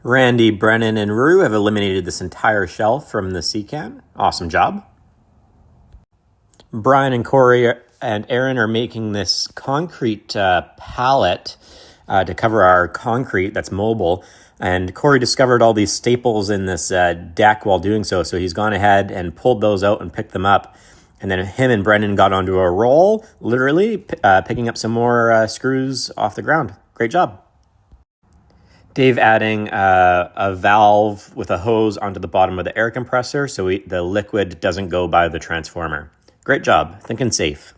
Randy, Brennan, and Rue have eliminated this entire shelf from the C-can. Awesome job. Brian and Corey and Aaron are making this concrete pallet to cover our concrete that's mobile. And Corey discovered all these staples in this deck while doing so. So he's gone ahead and pulled those out and picked them up. And then him and Brendan got onto a roll, literally picking up some more screws off the ground. Great job. Dave adding a valve with a hose onto the bottom of the air compressor so the liquid doesn't go by the transformer. Great job, thinking safe.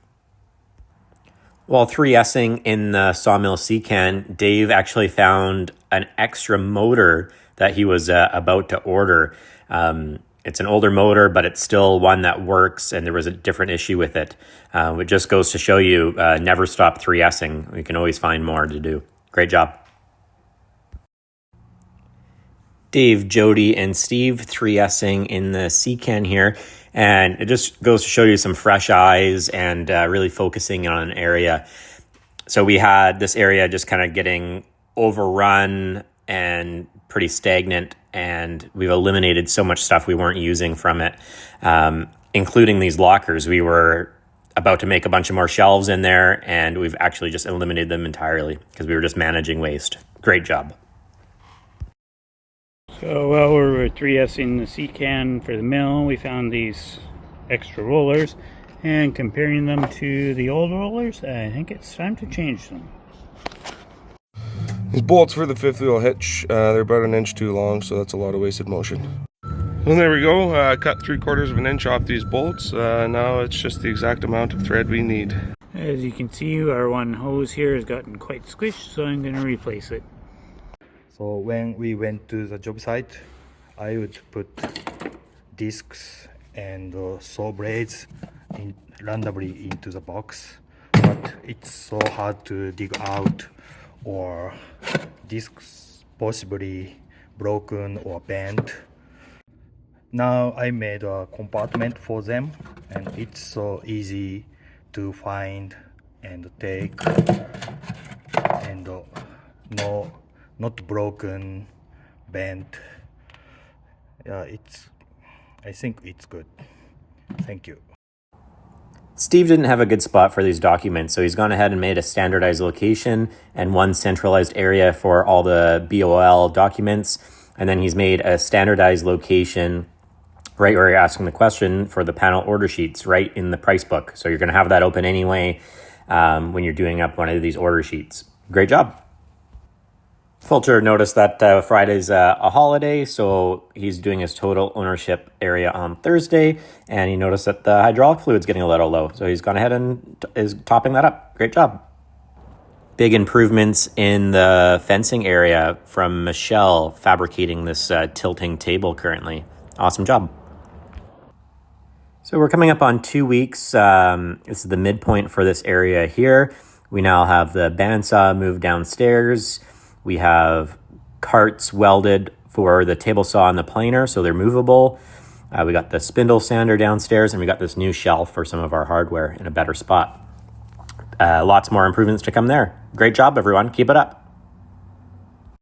While 3S'ing in the Sawmill C-can, Dave actually found an extra motor that he was about to order. It's an older motor, but it's still one that works, and there was a different issue with it. It just goes to show you, never stop 3S'ing. We can always find more to do. Great job. Dave, Jody, and Steve 3S'ing in the C-can here. And it just goes to show you some fresh eyes and really focusing on an area. So we had this area just kind of getting overrun and pretty stagnant, and we've eliminated so much stuff we weren't using from it, including these lockers. We were about to make a bunch of more shelves in there, and we've actually just eliminated them entirely because we were just managing waste. Great job. So while we were 3S'ing the C-can for the mill, we found these extra rollers, and comparing them to the old rollers, I think it's time to change them. These bolts for the fifth wheel hitch, they're about an inch too long, so that's a lot of wasted motion. And there we go, cut 3/4 of an inch off these bolts. Now it's just the exact amount of thread we need. As you can see, our one hose here has gotten quite squished, so I'm going to replace it. So when we went to the job site, I would put discs and saw blades randomly into the box, but it's so hard to dig out, or discs possibly broken or bent. Now I made a compartment for them, and it's so easy to find and take, and not broken, bent. I think it's good. Thank you. Steve didn't have a good spot for these documents, so he's gone ahead and made a standardized location and one centralized area for all the BOL documents. And then he's made a standardized location right where you're asking the question for the panel order sheets, right in the price book. So you're going to have that open anyway when you're doing up one of these order sheets. Great job. Fulcher noticed that Friday's a holiday, so he's doing his total ownership area on Thursday, and he noticed that the hydraulic fluid's getting a little low, so he's gone ahead and is topping that up. Great job. Big improvements in the fencing area from Michelle fabricating this tilting table currently. Awesome job. So we're coming up on 2 weeks. This is the midpoint for this area here. We now have the bandsaw moved downstairs. We have carts welded for the table saw and the planer, so they're movable. We got the spindle sander downstairs, and we got this new shelf for some of our hardware in a better spot. Lots more improvements to come there. Great job, everyone. Keep it up.